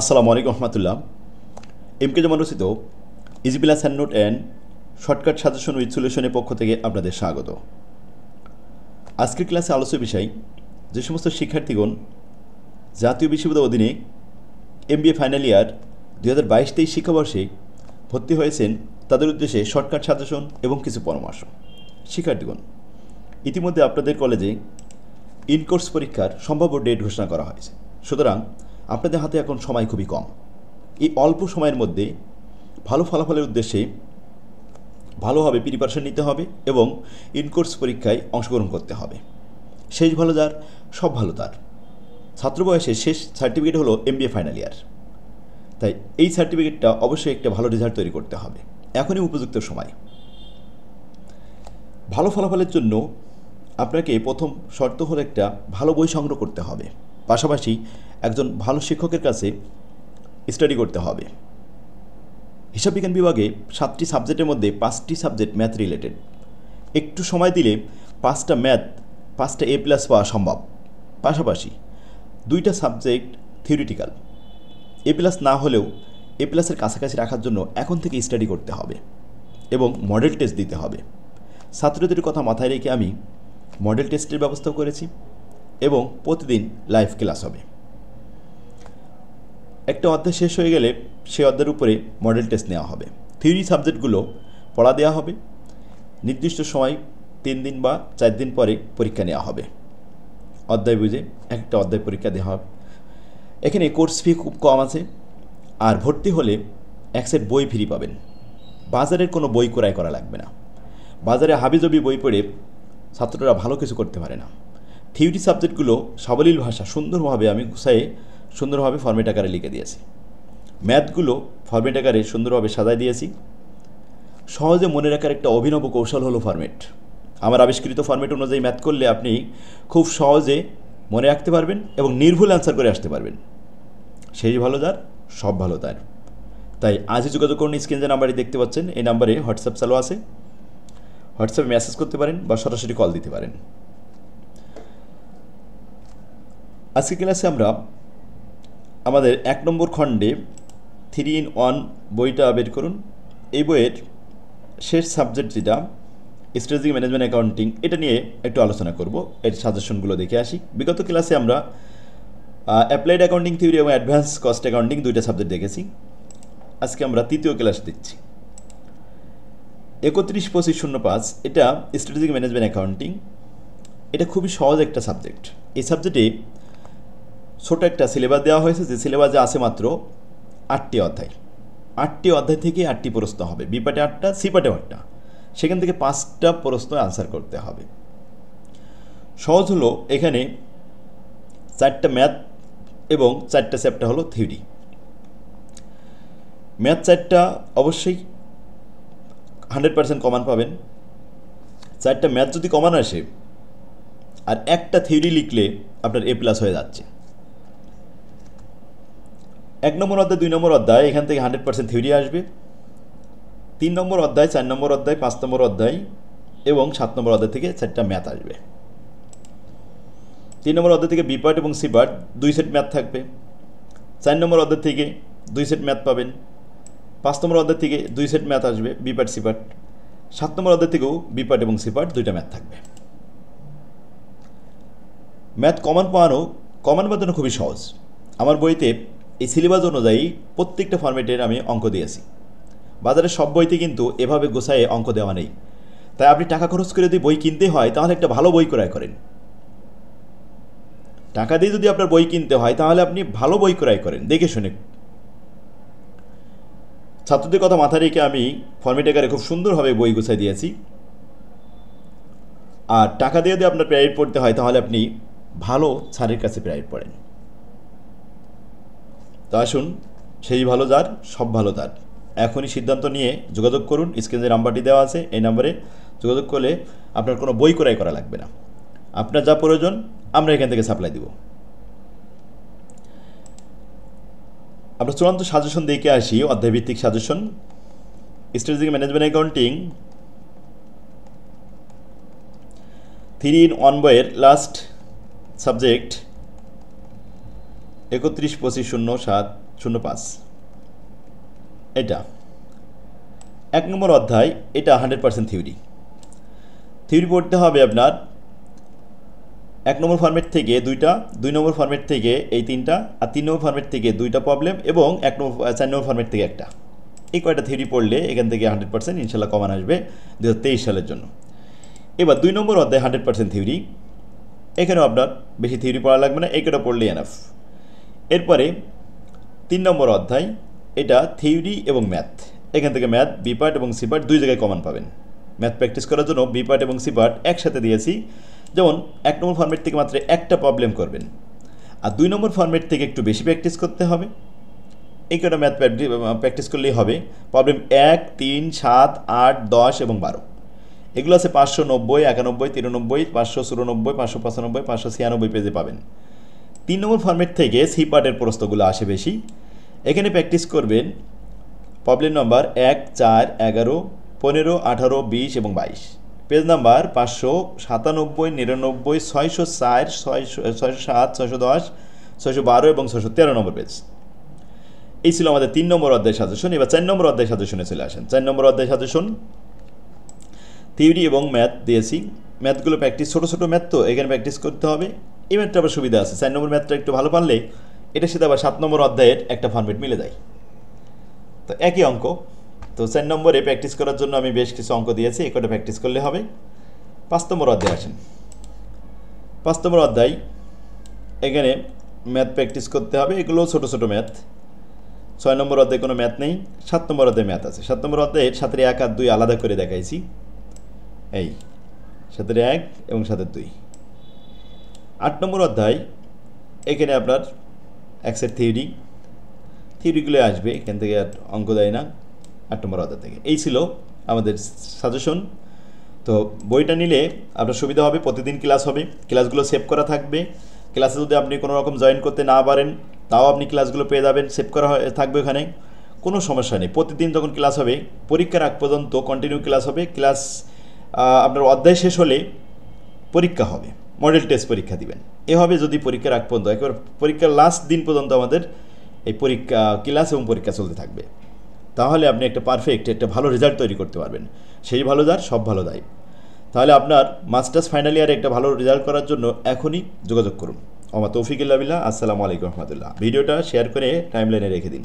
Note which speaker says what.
Speaker 1: আসসালামু আলাইকুম রহমতুল্লাহ। এমকে যেমন রচিত easy plus hand note and shortcut suggestion with সলিউশনের পক্ষ থেকে আপনাদের স্বাগত। আজকের ক্লাসে আলোচ্য বিষয়, যে সমস্ত শিক্ষার্থীগণ জাতীয় বিশ্ববিদ্যালয়ের অধীনে এমবিএ ফাইনাল ইয়ার 2022-23 শিক্ষাবর্ষে ভর্তি হয়েছেন, তাদের উদ্দেশ্যে শর্টকাট সাজেশন এবং কিছু পরামর্শ। শিক্ষার্থীগণ, ইতিমধ্যে আপনাদের কলেজে ইনকোর্স পরীক্ষার সম্ভাব্য ডেট ঘোষণা করা হয়েছে। সুতরাং আপনাদের হাতে এখন সময় খুবই কম। এই অল্প সময়ের মধ্যে ভালো ফলাফলের উদ্দেশ্যে ভালোভাবে প্রিপারেশন নিতে হবে এবং ইনকোর্স পরীক্ষায় অংশগ্রহণ করতে হবে। শেষ ভালো যার, সব ভালো তার। ছাত্র বয়সের শেষ সার্টিফিকেট হলো এমবিএ ফাইনাল ইয়ার। তাই এই সার্টিফিকেটটা অবশ্যই একটা ভালো রেজাল্ট তৈরি করতে হবে। এখনই উপযুক্ত সময়। ভালো ফলাফলের জন্য আপনাকে প্রথম শর্ত হলো একটা ভালো বই সংগ্রহ করতে হবে, পাশাপাশি একজন ভালো শিক্ষকের কাছে স্টাডি করতে হবে। হিসাব বিজ্ঞান বিভাগে 7টি সাবজেক্টের মধ্যে 5টি সাবজেক্ট ম্যাথ রিলেটেড। একটু সময় দিলে 5টা ম্যাথ, 5টা A+ পাওয়া সম্ভব। পাশাপাশি 2টা সাবজেক্ট থিওরিটিক্যাল। A+ না হলেও A+-এর কাছাকাছি রাখার জন্য এখন থেকে স্টাডি করতে হবে এবং মডেল টেস্ট দিতে হবে। ছাত্রদের কথা মাথায় রেখে আমি মডেল টেস্টের ব্যবস্থাও করেছি এবং প্রতিদিন লাইভ ক্লাস হবে। একটা অধ্যায় শেষ হয়ে গেলে সেই অধ্যায়ের উপরে মডেল টেস্ট নেওয়া হবে। থিওরি সাবজেক্টগুলো পড়া দেওয়া হবে। নির্দিষ্ট সময় 3 দিন বা 4 দিন পরে পরীক্ষা নেওয়া হবে। অধ্যায় বুঝে একটা অধ্যায় পরীক্ষা দেওয়া হবে। এখানে কোর্স ফি খুব কম আছে, আর ভর্তি হলে এক সেট বই ফ্রি পাবেন। বাজারের কোনো বই ক্রয় করা লাগবে না। বাজারে হাবিজাবি বই পড়ে ছাত্ররা ভালো কিছু করতে পারে না। থিওরি সাবজেক্টগুলো সাবলীল ভাষা সুন্দরভাবে আমি গুছায়ে সুন্দরভাবে ফরম্যাট আকারে লিখে দিয়েছি। ম্যাথগুলো ফরম্যাট আকারে সুন্দরভাবে সাজায় দিয়েছি। সহজে মনে রাখার একটা অভিনব কৌশল হলো ফরম্যাট। আমার আবিষ্কৃত ফরম্যাট অনুযায়ী ম্যাথ করলে আপনি খুব সহজে মনে রাখতে পারবেন এবং নির্ভুল অ্যান্সার করে আসতে পারবেন। সেই ভালো যার, সব ভালো তার। তাই আজই যোগাযোগ করুন। স্ক্রিনে যে নাম্বারটি দেখতে পাচ্ছেন, এই নাম্বারে হোয়াটসঅ্যাপ চালু আছে। হোয়াটসঅ্যাপে মেসেজ করতে পারেন বা সরাসরি কল দিতে পারেন। আজকের ক্লাসে আমরা আমাদের 1 নম্বর খণ্ডে 3-in-1 বইটা বের করুন। এই বইয়ের শেষ সাবজেক্ট যেটা স্ট্র্যাটেজিক ম্যানেজমেন্ট অ্যাকাউন্টিং, এটা নিয়ে একটু আলোচনা করব। এর সাজেশনগুলো দেখে আসি। বিগত ক্লাসে আমরা অ্যাপ্লাইড অ্যাকাউন্টিং থিওরি এবং অ্যাডভান্স কস্ট অ্যাকাউন্টিং 2টা সাবজেক্ট দেখেছি। আজকে আমরা 3য় ক্লাস দিচ্ছি। 31-25-05 এটা স্ট্র্যাটেজিক ম্যানেজমেন্ট অ্যাকাউন্টিং। এটা খুবই সহজ একটা সাবজেক্ট। এই সাবজেক্টে ছোট একটা সিলেবাস দেওয়া হয়েছে, যে সিলেবাসে আছে মাত্র 8টি অধ্যায়। 8টি অধ্যায় থেকে 8টি প্রশ্ন হবে। বি পার্টে 8টা, সি পার্টে 8টা। সেখান থেকে 5টা প্রশ্ন আনসার করতে হবে। সহজ হলো, এখানে 4টা ম্যাথ এবং 4টা চ্যাপ্টার হলো থিওরি। ম্যাথ 4টা অবশ্যই 100% কমান পাবেন। 4টা ম্যাথ যদি কমান আসে আর একটা থিওরি লিখলে আপনার A+ হয়ে যাচ্ছে। 1 নম্বর অধ্যায়, 2 নম্বর অধ্যায়, এখান থেকে 100% থিওরি আসবে। 3 নম্বর অধ্যায়, 4 নম্বর অধ্যায়, 5 নম্বর অধ্যায় এবং 7 নম্বর অধ্যায় থেকে 4টা ম্যাথ আসবে। 3 নম্বর অধ্যায় থেকে বি পার্ট এবং সি পার্ট 2 সেট ম্যাথ থাকবে। 4 নম্বর অধ্যায় থেকে 2 সেট ম্যাথ পাবেন। 5 নম্বর অধ্যায় থেকে 2 সেট ম্যাথ আসবে, বি পার্ট সি পার্ট। 7 নম্বর অধ্যায় থেকেও বি পার্ট এবং সি পার্ট 2টা ম্যাথ থাকবে। ম্যাথ কমন বাঁধানো খুবই সহজ। আমার বইতে এই সিলেবাস অনুযায়ী প্রত্যেকটা ফরম্যাটের আমি অঙ্ক দিয়েছি। বাজারের সব বইতে কিন্তু এভাবে গোছায়ে অঙ্ক দেওয়া নেই। তাই আপনি টাকা খরচ করে যদি বই কিনতে হয়, তাহলে একটা ভালো বই ক্রয় করেন। টাকা দিয়ে যদি আপনার বই কিনতে হয়, তাহলে আপনি ভালো বই ক্রয় করেন, দেখে শুনে। ছাত্রদের কথা মাথায় রেখে আমি ফরম্যাট আকারে খুব সুন্দরভাবে বই গুছাই দিয়েছি। আর টাকা দিয়ে যদি আপনার প্রাইভেট পড়তে হয়, তাহলে আপনি ভালো স্যারের কাছে প্রাইভেট পড়েন। তো আসুন, সেই ভালো যার, সব ভালো তার। এখনই সিদ্ধান্ত নিয়ে যোগাযোগ করুন। স্ক্রিনে যে নাম্বারটি দেওয়া আছে, এই নাম্বারে যোগাযোগ করলে আপনার কোনো বই ক্রয় করা লাগবে না। আপনার যা প্রয়োজন আমরা এখান থেকে সাপ্লাই দিব। আমরা চূড়ান্ত সাজেশন দেখে আসি। অধ্যায়ভিত্তিক suggestion, strategic management accounting 3-in-1 বইয়ের লাস্ট সাবজেক্ট 31-25-07 05 এটা 1 নম্বর অধ্যায়, এটা 100% থিওরি পড়তে হবে আপনার 1 নম্বর ফরম্যাট থেকে 2টা, 2 নম্বর ফরম্যাট থেকে এই 3টা, আর 3 নম্বর ফরম্যাট থেকে 2টা প্রবলেম এবং 4 নম্বর ফরম্যাট থেকে একটা। এই কয়টা থিওরি পড়লে এখান থেকে 100% ইনশাল্লাহ কমন আসবে 2023 সালের জন্য। এবার 2 নম্বর অধ্যায় 100% থিওরি, এখানেও আপনার বেশি থিওরি পড়া লাগবে না, এই কটা পড়লেই এনাফ। এরপরে 3 নম্বর অধ্যায়, এটা থিওরি এবং ম্যাথ। এখান থেকে ম্যাথ বি পার্ট এবং সি পার্ট 2 জায়গায় কমন পাবেন। ম্যাথ প্র্যাকটিস করার জন্য বি পার্ট এবং সি পার্ট একসাথে দিয়েছি। যেমন 1 নম্বর ফরম্যাট থেকে মাত্র একটা প্রবলেম করবেন, আর 2 নম্বর ফরম্যাট থেকে একটু বেশি প্র্যাকটিস করতে হবে। এই কটা ম্যাথ প্র্যাকটিস করলেই হবে। প্রবলেম 1, 3, 7, 8, 10 এবং 12, এগুলো আছে 590, 91, 93, 594, 595, 596 পেজে পাবেন। 3 নম্বর ফরম্যাট থেকে সি পার্টের প্রশ্নগুলো আসে বেশি। এখানে প্র্যাকটিস করবেন প্রবলেম নাম্বার 1, 4, 11, 15, 18, 20 এবং 22, পেজ নাম্বার 597, 99, 604, 607, 610, 612 এবং 613 নম্বর পেজ। এই ছিল আমাদের 3 নম্বর অধ্যায় সাজেশন। এবার 4 নম্বর অধ্যায় সাজেশনে চলে আসেন। 4 নম্বর অধ্যায় সাজেশন থিওরি এবং ম্যাথ দিয়েছি। ম্যাথগুলো প্র্যাকটিস, ছোটো ছোটো ম্যাথ তো এখানে প্র্যাকটিস করতে হবে। এই ম্যাথটা আবার সুবিধা আছে, 4 নম্বর ম্যাথটা একটু ভালো পারলে এটার সাথে আবার 7 নম্বর অধ্যায়ের একটা ফরম্যাট মিলে যায়, তো একই অঙ্ক। তো 4 নম্বরে প্র্যাকটিস করার জন্য আমি বেশ কিছু অঙ্ক দিয়েছি, এই কটা প্র্যাকটিস করলে হবে। 5 নম্বর অধ্যায় আসেন। 5 নম্বর অধ্যায়, এখানে ম্যাথ প্র্যাকটিস করতে হবে, এগুলো ছোটো ছোটো ম্যাথ। 6 নম্বর অধ্যায়ে কোনো ম্যাথ নেই, 7 নম্বর অধ্যায়ে ম্যাথ আছে। 7 নম্বর অধ্যায়ের 7 1 আর 2 আলাদা করে দেখাইছি, এই 7 1 এবং 7 2। 8 নম্বর অধ্যায়, এখানে আপনার এক্সের থিওরিগুলো আসবে, এখান থেকে আর অঙ্ক দেয় না 8 নম্বর অধ্যায় থেকে। এই ছিল আমাদের সাজেশন। তো বইটা নিলে আপনার সুবিধা হবে, প্রতিদিন ক্লাস হবে, ক্লাসগুলো সেভ করা থাকবে। ক্লাসে যদি আপনি কোনো রকম জয়েন করতে না পারেন তাও আপনি ক্লাসগুলো পেয়ে যাবেন, সেভ করা থাকবে ওখানে, কোনো সমস্যা নেই। প্রতিদিন যখন ক্লাস হবে, পরীক্ষার আগ পর্যন্ত কন্টিনিউ ক্লাস হবে। ক্লাস আপনার অধ্যায় শেষ হলে পরীক্ষা হবে, মডেল টেস্ট পরীক্ষা দিবেন। এভাবে যদি পরীক্ষার আগ পর্যন্ত, একেবারে পরীক্ষার লাস্ট দিন পর্যন্ত আমাদের এই পরীক্ষা, ক্লাস এবং পরীক্ষা চলতে থাকবে, তাহলে আপনি একটা পারফেক্ট, একটা ভালো রেজাল্ট তৈরি করতে পারবেন। সেই ভালো যার সব ভালো দেয়। তাহলে আপনার মাস্টার্স ফাইনাল ইয়ারে একটা ভালো রেজাল্ট করার জন্য এখনই যোগাযোগ করুন। আমার তৌফিকুল্লাহ বিল্লাহ। আসসালামু আলাইকুম রহমতুল্লাহ। ভিডিওটা শেয়ার করে টাইমলাইনে রেখে দিন।